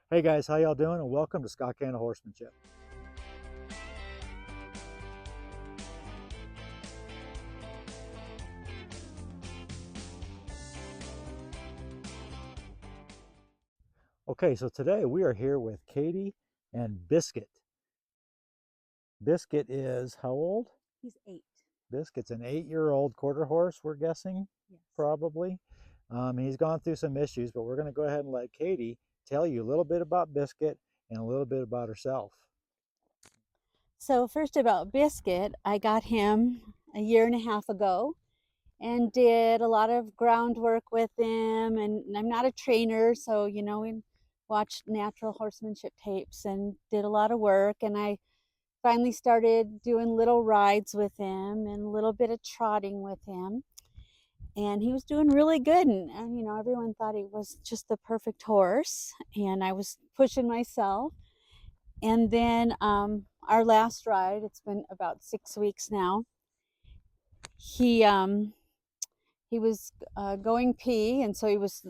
Hey guys, how y'all doing? And welcome to Scott Canada Horsemanship. Okay, so today we are here with Katie and Biscuit. Biscuit is how old? He's 8. Biscuit's an 8-year-old quarter horse, we're guessing, Yes. probably. He's gone through some issues, but we're going to go ahead and let Katie tell you a little bit about Biscuit and a little bit about herself. So first about Biscuit, I got him a year and a half ago and did a lot of groundwork with him. And I'm not a trainer, so we watched natural horsemanship tapes and did a lot of work. And I finally started doing little rides with him and a little bit of trotting with him. And he was doing really good. And everyone thought he was just the perfect horse. And I was pushing myself. And then our last ride, it's been about 6 weeks now. He he was going pee, and so he was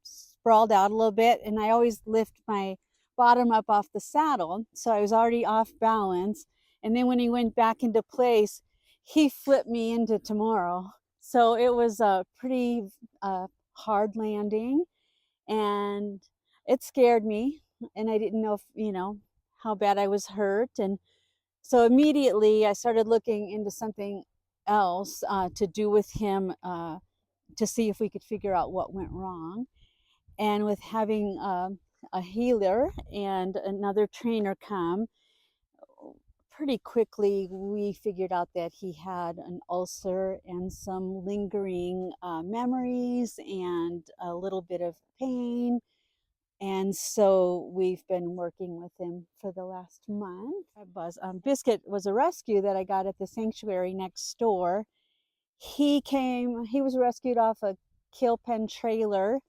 sprawled out a little bit. And I always lift my bottom up off the saddle, so I was already off balance. And then when he went back into place, he flipped me into tomorrow. So it was a pretty hard landing, and it scared me, and I didn't know if how bad I was hurt. And so immediately I started looking into something else to do with him, to see if we could figure out what went wrong. And with having a healer and another trainer come, pretty quickly we figured out that he had an ulcer and some lingering memories and a little bit of pain. And so we've been working with him for the last month. Biscuit was a rescue that I got at the sanctuary next door. He was rescued off a kill pen trailer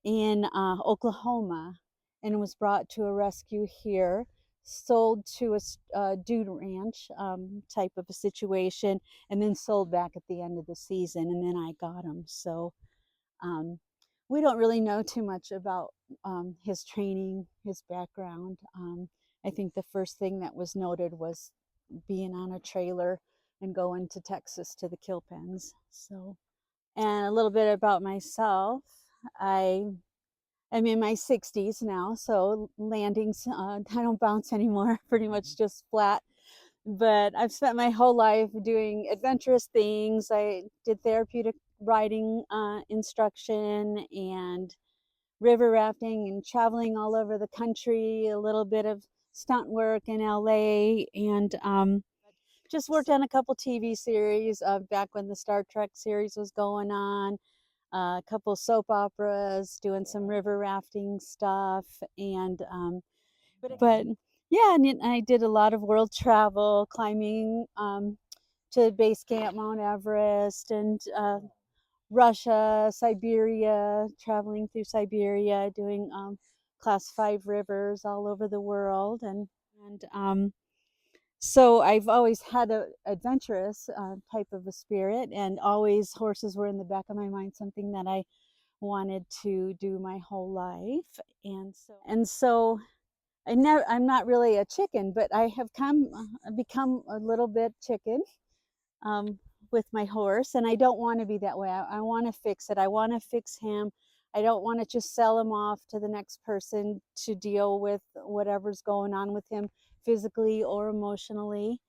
in Oklahoma, and was brought to a rescue here, sold to a dude ranch type of a situation, and then sold back at the end of the season. And then I got him. So um, we don't really know too much about his training, his background. I think the first thing that was noted was being on a trailer and going to Texas to the kill pens. So, and a little bit about myself. I am in my 60s now, so landings, I don't bounce anymore, pretty much just flat. But I've spent my whole life doing adventurous things. I did therapeutic riding instruction and river rafting and traveling all over the country, a little bit of stunt work in LA, and just worked on a couple TV series back when the Star Trek series was going on, a couple soap operas, doing some river rafting stuff. And but yeah, and I did a lot of world travel, climbing to base camp Mount Everest, and Russia, Siberia, traveling through Siberia, doing class 5 rivers all over the world. And so I've always had a adventurous type of a spirit, and always horses were in the back of my mind, something that I wanted to do my whole life. And so I'm not really a chicken, but I have become a little bit chicken um, with my horse, and I don't want to be that way. I want to fix it. I want to fix him. I don't want to just sell him off to the next person to deal with whatever's going on with him physically or emotionally.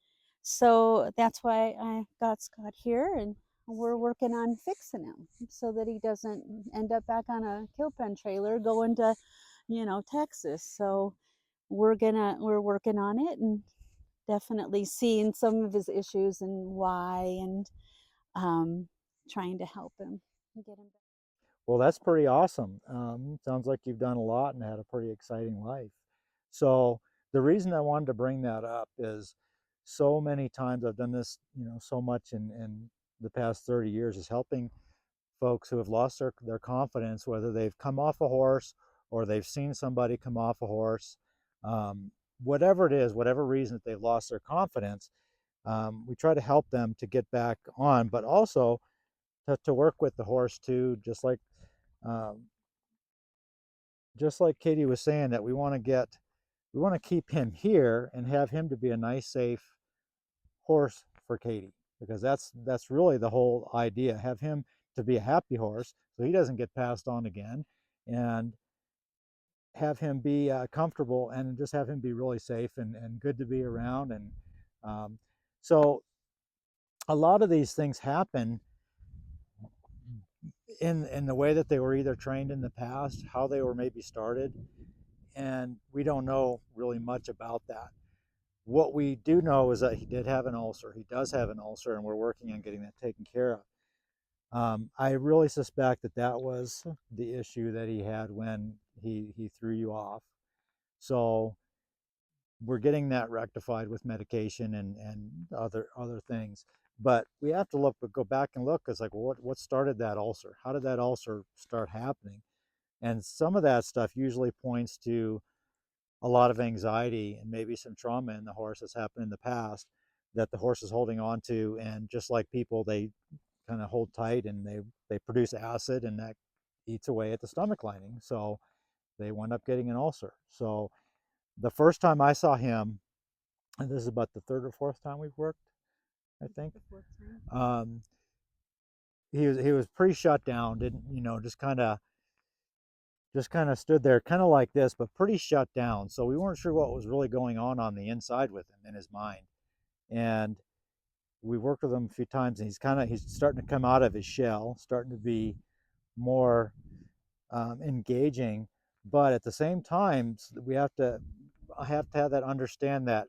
So that's why I got Scott here, and we're working on fixing him so that he doesn't end up back on a kill pen trailer going to, Texas. So we're working on it, and definitely seeing some of his issues and why, and um, trying to help him get him back. Well, that's pretty awesome. Sounds like you've done a lot and had a pretty exciting life. So the reason I wanted to bring that up is so many times I've done this, so much in the past 30 years is helping folks who have lost their confidence, whether they've come off a horse or they've seen somebody come off a horse, whatever it is, whatever reason that they've lost their confidence, we try to help them to get back on, but also to work with the horse too, just like um, just like Katie was saying, that we want to keep him here and have him to be a nice, safe horse for Katie, because that's really the whole idea. Have him to be a happy horse so he doesn't get passed on again, and have him be comfortable, and just have him be really safe and good to be around. And um, so a lot of these things happen in the way that they were either trained in the past, how they were maybe started, and we don't know really much about that. What we do know is that he did have an ulcer. He does have an ulcer, and we're working on getting that taken care of. I really suspect that that was the issue that he had when he threw you off. So we're getting that rectified with medication and other things. But we have to look, but go back and look. It's like, well, what started that ulcer? How did that ulcer start happening? And some of that stuff usually points to a lot of anxiety and maybe some trauma in the horse that's happened in the past that the horse is holding on to. And just like people, they kind of hold tight, and they produce acid, and that eats away at the stomach lining. So they wind up getting an ulcer. So the first time I saw him, and this is about the third or fourth time we've worked, I think. The fourth time. He was pretty shut down. Didn't just kind of stood there, kind of like this, but pretty shut down. So we weren't sure what was really going on the inside with him in his mind. And we worked with him a few times, and he's starting to come out of his shell, starting to be more engaging. But at the same time, I have to have that understand that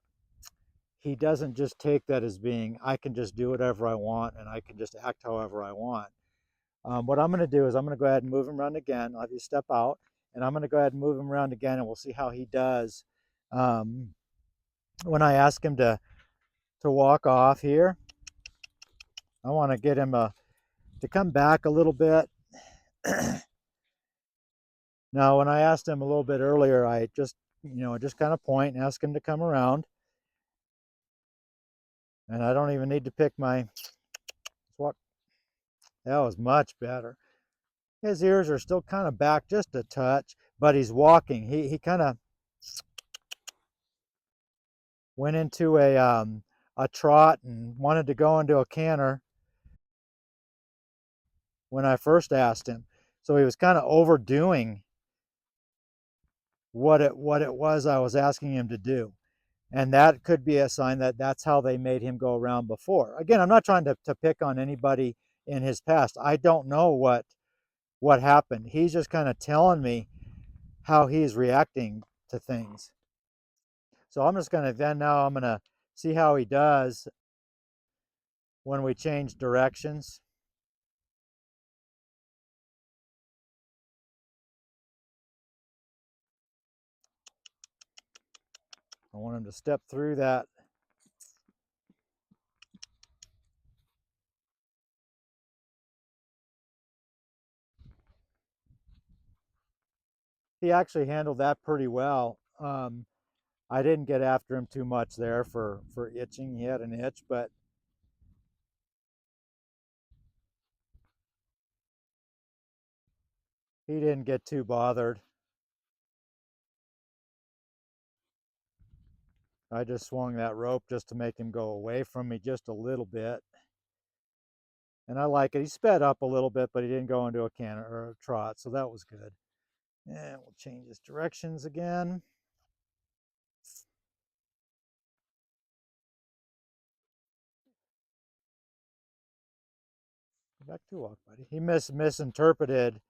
he doesn't just take that as being, I can just do whatever I want and I can just act however I want. What I'm going to do is I'm going to go ahead and move him around again. I'll have you step out, and I'm going to go ahead and move him around again, and we'll see how he does. Um, when I ask him to walk off here, I want to get him to come back a little bit. Now, when I asked him a little bit earlier, I just kind of point and ask him to come around, and I don't even need to pick my what. That was much better. His ears are still kind of back just a touch, but he's walking. He kind of went into a trot and wanted to go into a canter when I first asked him. So he was kind of overdoing what it was I was asking him to do. And that could be a sign that that's how they made him go around before. Again, I'm not trying to pick on anybody in his past. I don't know what happened. He's just kind of telling me how he's reacting to things. So I'm just going to then now I'm going to see how he does when we change directions. I want him to step through that. He actually handled that pretty well. I didn't get after him too much there for itching. He had an itch, but he didn't get too bothered. I just swung that rope just to make him go away from me just a little bit. And I like it. He sped up a little bit, but he didn't go into a canter or a trot, so that was good. And we'll change his directions again. Back to walk, buddy. He misinterpreted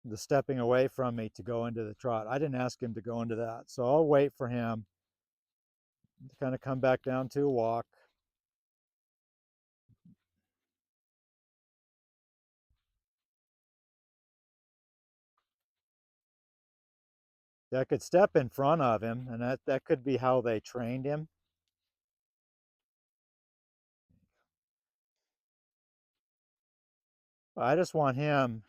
the stepping away from me to go into the trot. I didn't ask him to go into that, so I'll wait for him to kind of come back down to a walk. That could step in front of him, and that could be how they trained him. I just want him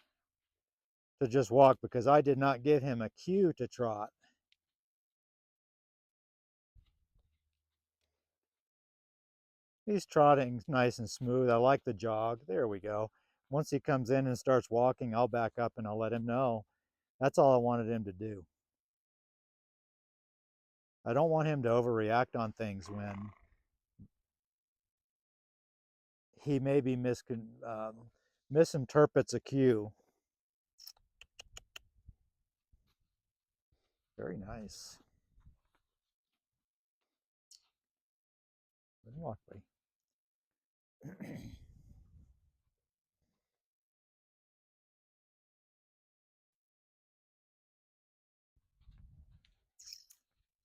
to just walk because I did not give him a cue to trot. He's trotting nice and smooth. I like the jog. There we go. Once he comes in and starts walking, I'll back up and I'll let him know. That's all I wanted him to do. I don't want him to overreact on things when he maybe misinterprets a cue. Very nice. Good walk, buddy.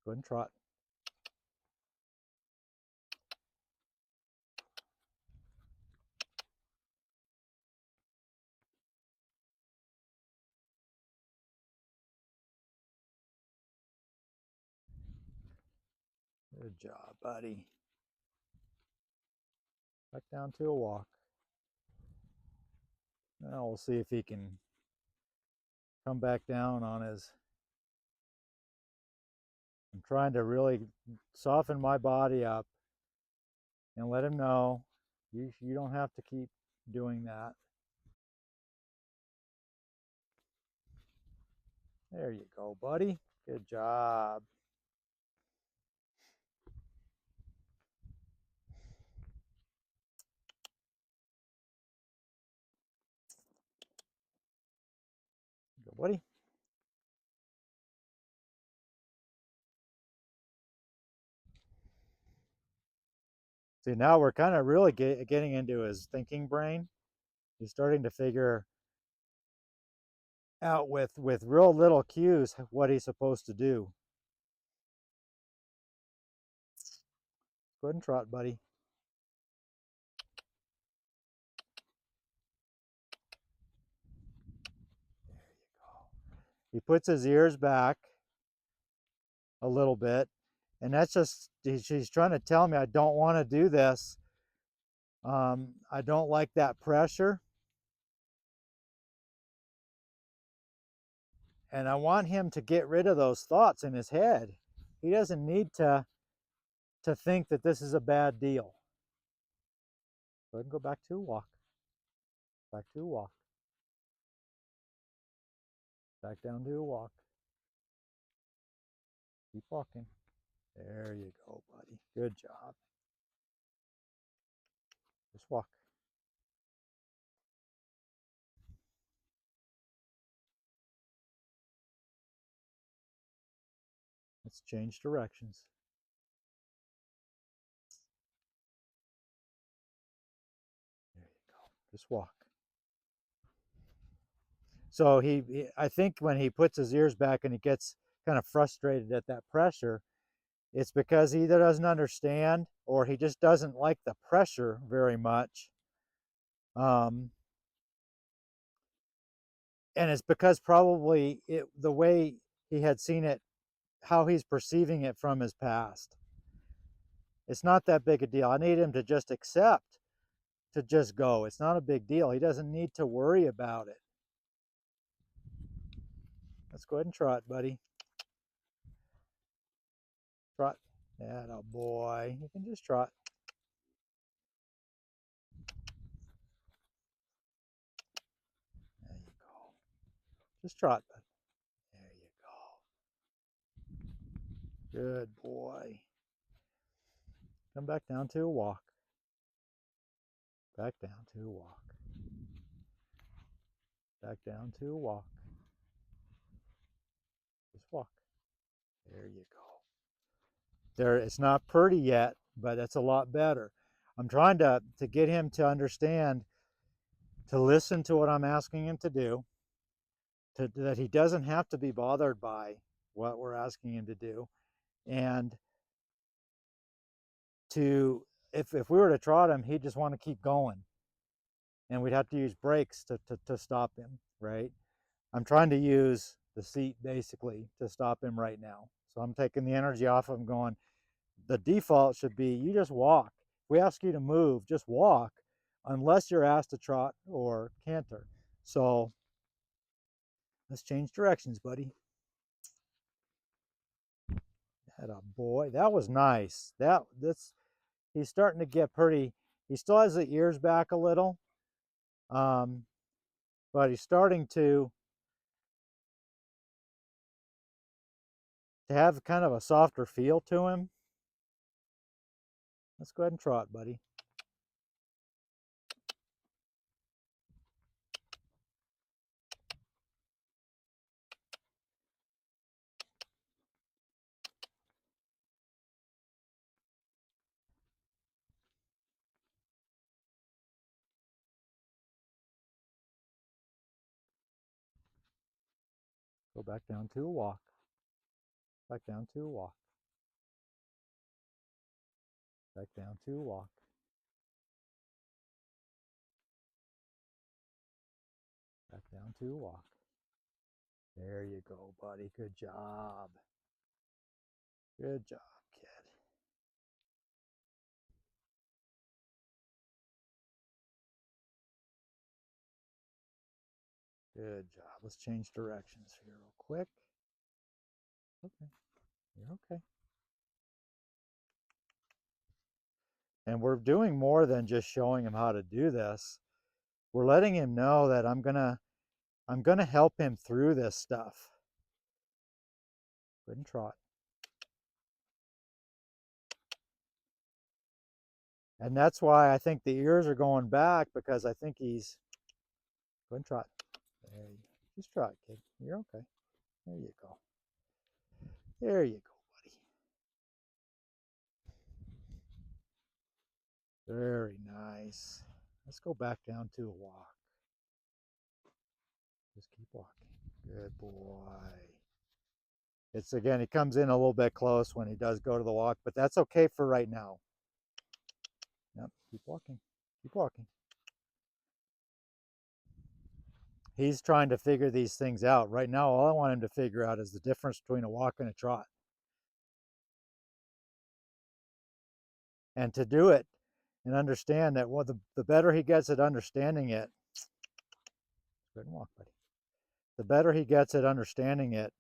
Go ahead and trot. Good job, buddy. Back down to a walk. Now we'll see if he can come back down on his. I'm trying to really soften my body up and let him know you don't have to keep doing that. There you go, buddy. Good job. Good, buddy. See, now we're kind of really getting into his thinking brain. He's starting to figure out with real little cues what he's supposed to do. Go ahead and trot, buddy. There you go. He puts his ears back a little bit, and that's just she's trying to tell me I don't want to do this. I don't like that pressure, and I want him to get rid of those thoughts in his head. He doesn't need to think that this is a bad deal. Go ahead and go back to a walk. Back to a walk. Back down to a walk. Keep walking. There you go, buddy. Good job. Just walk. Let's change directions. There you go. Just walk. So I think when he puts his ears back and he gets kind of frustrated at that pressure, it's because he either doesn't understand or he just doesn't like the pressure very much. And it's because probably the way he had seen it, how he's perceiving it from his past. It's not that big a deal. I need him to just accept, to just go. It's not a big deal. He doesn't need to worry about it. Let's go ahead and trot, buddy. Trot. Yeah, boy. You can just trot. There you go. Just trot, bud. There you go. Good boy. Come back down to a walk. Back down to a walk. Back down to a walk. Just walk. There you go. There, it's not pretty yet, but it's a lot better. I'm trying to get him to understand, to listen to what I'm asking him to do, that he doesn't have to be bothered by what we're asking him to do, and if we were to trot him, he'd just want to keep going, and we'd have to use brakes to stop him, right? I'm trying to use the seat basically to stop him right now. So I'm taking the energy off of him, going, the default should be you just walk. If we ask you to move, just walk, unless you're asked to trot or canter. So let's change directions, buddy. That a boy. That was nice. That's he's starting to get pretty. He still has the ears back a little, but he's starting to to have kind of a softer feel to him, let's go ahead and trot, buddy. Go back down to a walk. Back down to a walk. Back down to a walk. Back down to a walk. There you go, buddy. Good job. Good job, kid. Good job. Let's change directions here real quick. Okay, you're okay. And we're doing more than just showing him how to do this. We're letting him know that I'm gonna help him through this stuff. Go ahead and trot. And that's why I think the ears are going back, because I think he's go ahead and trot. There you go. Just trot, kid. You're okay. There you go. There you go, buddy. Very nice. Let's go back down to a walk. Just keep walking. Good boy. It's again, he comes in a little bit close when he does go to the walk, but that's okay for right now. Yep, keep walking. Keep walking. He's trying to figure these things out. Right now, all I want him to figure out is the difference between a walk and a trot. And to do it and understand that, well, the better he gets at understanding it, go ahead and walk, buddy. The better he gets at understanding it,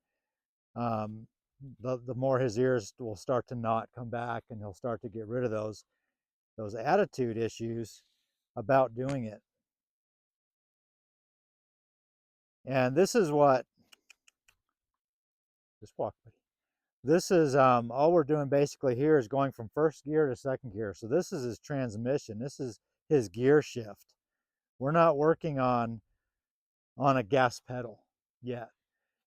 the more his ears will start to not come back, and he'll start to get rid of those attitude issues about doing it. And this is what, just walk, buddy. This is all we're doing basically here is going from first gear to second gear. So this is his transmission. This is his gear shift. We're not working on a gas pedal yet.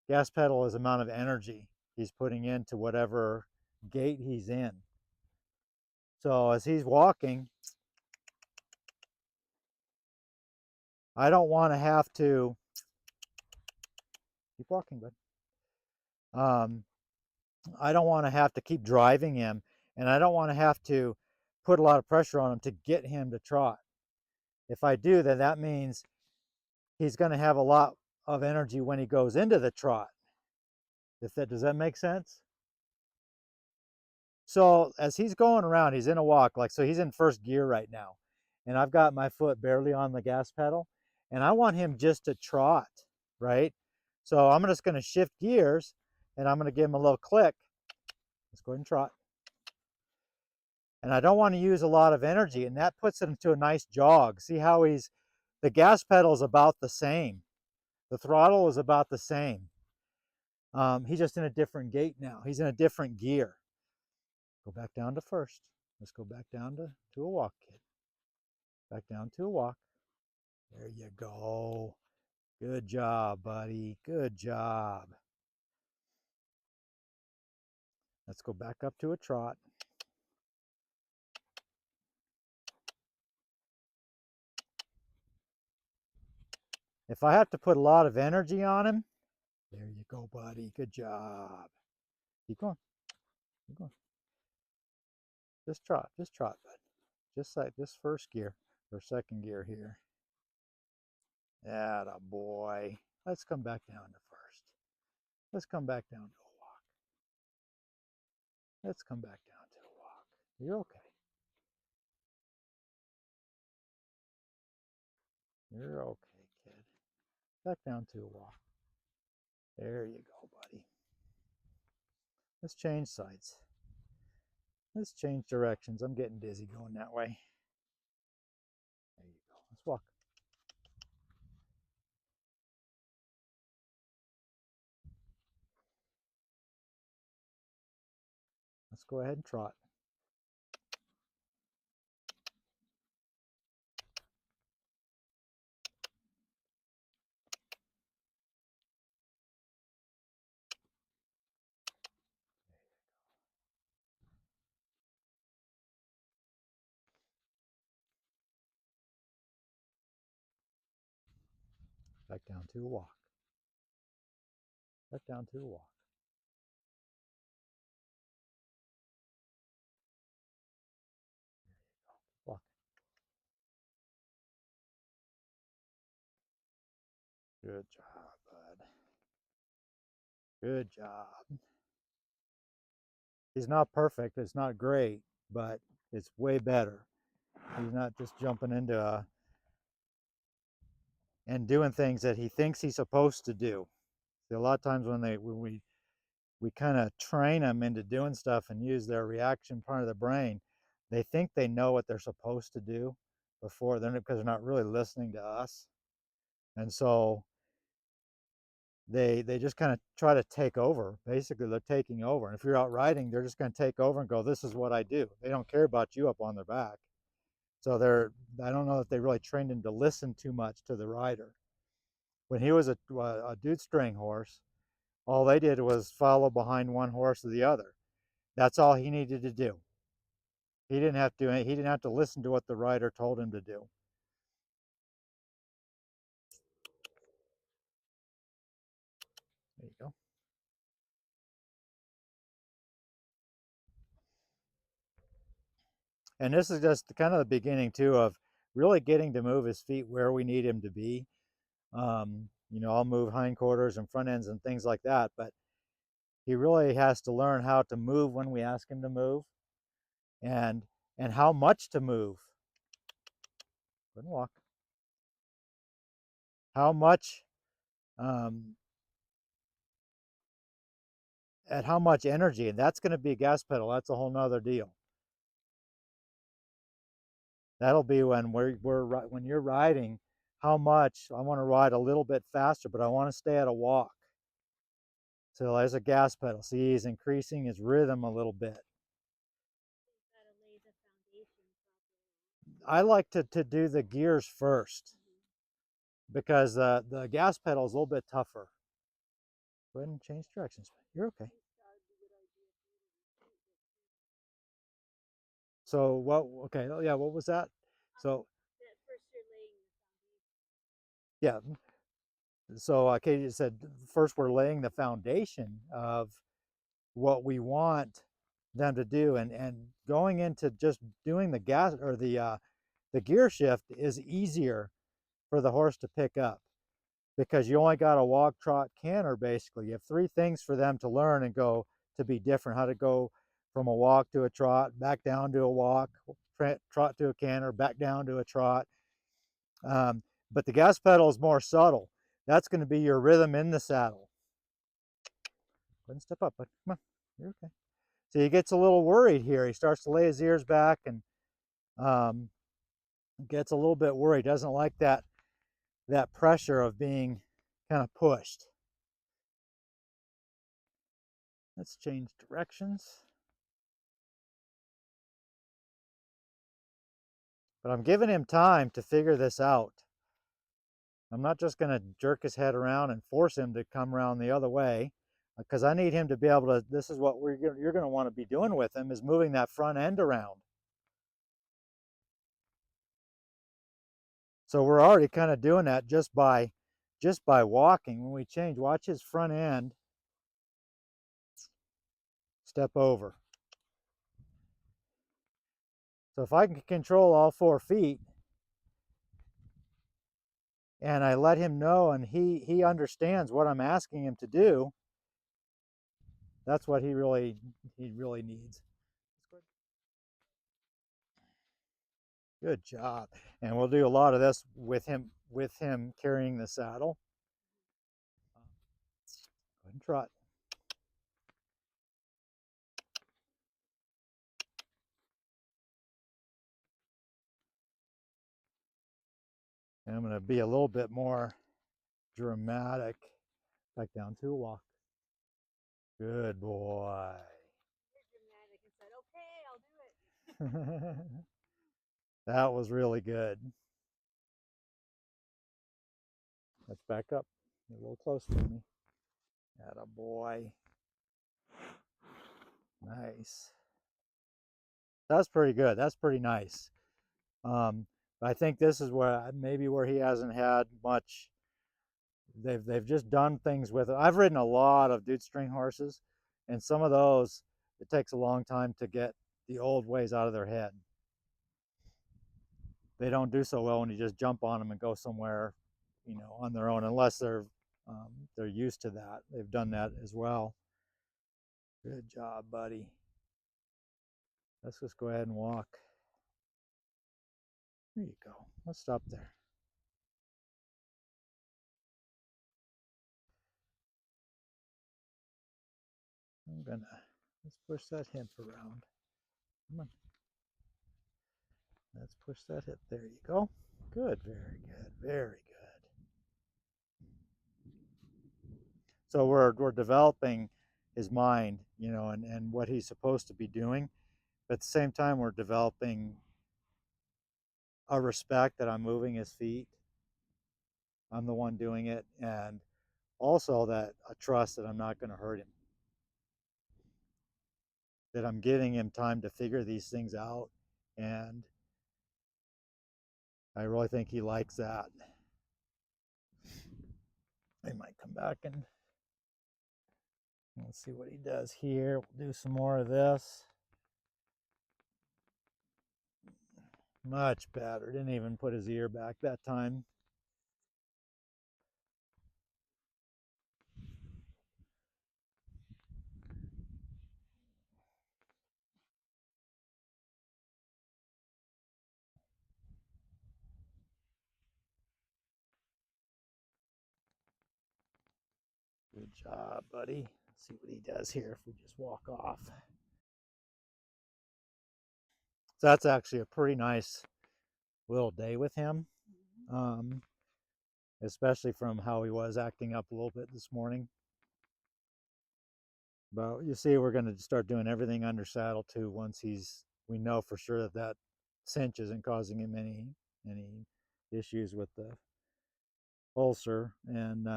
Gas pedal is the amount of energy he's putting into whatever gait he's in. So as he's walking, I don't want to have to keep walking, bud. I don't want to have to keep driving him, and I don't want to have to put a lot of pressure on him to get him to trot. If I do, then that means he's going to have a lot of energy when he goes into the trot. Does that make sense? So as he's going around, he's in a walk, like, so he's in first gear right now, and I've got my foot barely on the gas pedal, and I want him just to trot, right? So I'm just going to shift gears, and I'm going to give him a little click. Let's go ahead and trot. And I don't want to use a lot of energy, and that puts him to a nice jog. See how the gas pedal is about the same. The throttle is about the same. He's just in a different gait now. He's in a different gear. Go back down to first. Let's go back down to a walk, kid. Back down to a walk. There you go. Good job, buddy. Good job. Let's go back up to a trot. If I have to put a lot of energy on him, there you go, buddy. Good job. Keep going. Keep going. Just trot, bud. Just like this first gear or second gear here. Atta boy. Let's come back down to first. Let's come back down to a walk. Let's come back down to a walk. You're okay. You're okay, kid. Back down to a walk. There you go, buddy. Let's change sides. Let's change directions. I'm getting dizzy going that way. There you go. Let's walk. Let's go ahead and trot. Back down to a walk. Back down to a walk. Walk. Good job, bud. Good job. He's not perfect. It's not great, but it's way better. He's not just jumping into and doing things that he thinks he's supposed to do. See, a lot of times when we kind of train them into doing stuff and use their reaction part of the brain, they think they know what they're supposed to do before then because they're not really listening to us. And so they just kind of try to take over. Basically, they're taking over. And if you're out riding, they're just going to take over and go, this is what I do. They don't care about you up on their back. So I don't know if they really trained him to listen too much to the rider. When he was a dude string horse, all they did was follow behind one horse or the other. That's all he needed to do. He didn't have to listen to what the rider told him to do. There you go. And this is just kind of the beginning too of really getting to move his feet where we need him to be. I'll move hindquarters and front ends and things like that, but he really has to learn how to move when we ask him to move, and how much to move. Good walk. How much, at how much energy, and that's going to be gas pedal. That's a whole nother deal. That'll be when when you're riding. How much I want to ride a little bit faster, but I want to stay at a walk. So there's a gas pedal. See, he's increasing his rhythm a little bit. I like to do the gears first because the gas pedal is a little bit tougher. Go ahead and change directions. You're okay. So what? Okay, yeah. What was that? So yeah. So Katie said first we're laying the foundation of what we want them to do, and going into just doing the gas or the gear shift is easier for the horse to pick up because you only got a walk, trot, canter. Basically, you have three things for them to learn and go to be different. How to go from a walk to a trot, back down to a walk, trot to a canter, back down to a trot. um, but the gas pedal is more subtle. That's going to be your rhythm in the saddle. Go ahead and step up, but come on, you're okay. So he gets a little worried here. He starts to lay his ears back and um, gets a little bit worried. Doesn't like that pressure of being kind of pushed. Let's change directions. But I'm giving him time to figure this out. I'm not just going to jerk his head around and force him to come around the other way because I need him to be able to, this is what you're going to want to be doing with him, is moving that front end around. So we're already kind of doing that just by walking. When we change, watch his front end step over. So if I can control all 4 feet and I let him know and he understands what I'm asking him to do, that's what he really needs. Good job. And we'll do a lot of this with him carrying the saddle. Go ahead and trot. And I'm going to be a little bit more dramatic. Back down to a walk. Good boy. That was really good. Let's back up. You're a little close to me. Atta boy. Nice. That's pretty good. That's pretty nice. Um, I think this is where maybe where he hasn't had much. They've just done things with it. I've ridden a lot of dude string horses, and some of those it takes a long time to get the old ways out of their head. They don't do so well when you just jump on them and go somewhere, on their own, unless they're used to that. They've done that as well. Good job, buddy. Let's just go ahead and walk. There you go. Let's stop there. Let's push that hip around. Come on. Let's push that hip. There you go. Good, very good, very good. So we're developing his mind, and what he's supposed to be doing. But at the same time, we're developing a respect that I'm moving his feet. I'm the one doing it, and also that a trust that I'm not going to hurt him. That I'm giving him time to figure these things out, and I really think he likes that. I might come back and let's see what he does here. We'll do some more of this. Much better. Didn't even put his ear back that time. Good job, buddy. Let's see what he does here if we just walk off. So that's actually a pretty nice little day with him, especially from how he was acting up a little bit this morning. But you see, we're going to start doing everything under saddle too once we know for sure that cinch isn't causing him any issues with the ulcer, and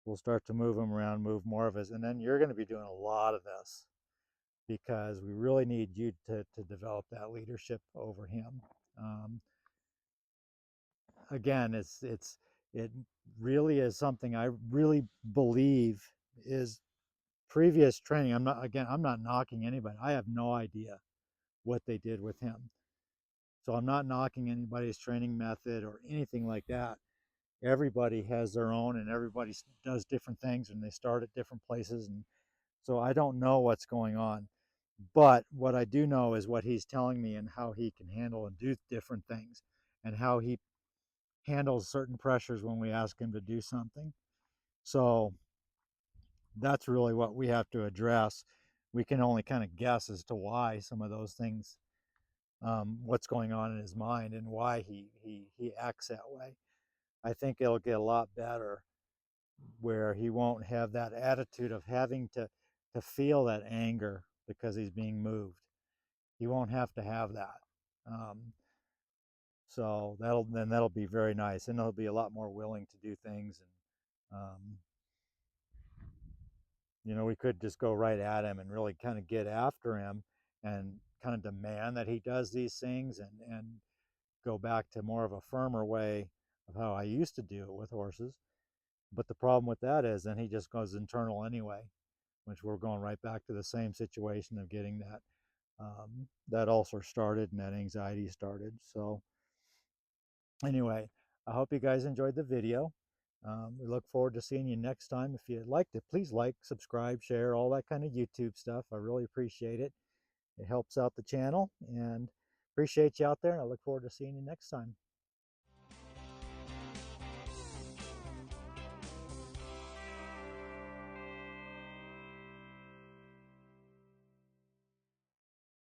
we'll start to move him around, move more of his, and then you're going to be doing a lot of this because we really need you to develop that leadership over him. Again, it really is something I really believe is previous training. I'm not knocking anybody. I have no idea what they did with him. So I'm not knocking anybody's training method or anything like that. Everybody has their own, and everybody does different things, and they start at different places, and so I don't know what's going on. But what I do know is what he's telling me and how he can handle and do different things, and how he handles certain pressures when we ask him to do something. So that's really what we have to address. We can only kind of guess as to why some of those things, what's going on in his mind and why he acts that way. I think it'll get a lot better where he won't have that attitude of having to feel that anger because he's being moved. He won't have to have that. So that'll be very nice, and he'll be a lot more willing to do things. And we could just go right at him and really kind of get after him and kind of demand that he does these things, and go back to more of a firmer way of how I used to do it with horses. But the problem with that is then he just goes internal anyway, which we're going right back to the same situation of getting that ulcer started and that anxiety started. So anyway, I hope you guys enjoyed the video. We look forward to seeing you next time. If you'd like to, please like, subscribe, share, all that kind of YouTube stuff. I really appreciate it. It helps out the channel, and appreciate you out there, and I look forward to seeing you next time.